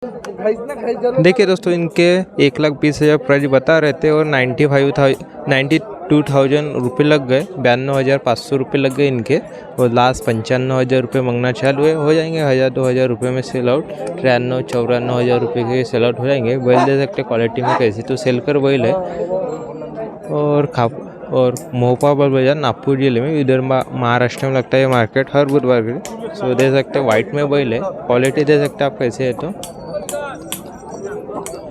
देखिए दोस्तों, इनके 1,20,000 प्राइस बता रहे थे और 92,000 रुपये लग गए। 92,500 रुपये लग गए इनके, और लास्ट 95,000 रुपये मांगना चालू है। हो जाएंगे 1,000-2,000 रुपये में सेल आउट। 93,000-94,000 रुपये के सेल आउट हो जाएंगे। बैल दे सकते क्वालिटी में कैसी तो सेल कर बैल है। और मोहपा बाजार नागपुर जिले में, इधर महाराष्ट्र में लगता है ये मार्केट हर बुधवार के। सो दे सकते वाइट में बैल है, क्वालिटी दे सकते आप कैसे है तो।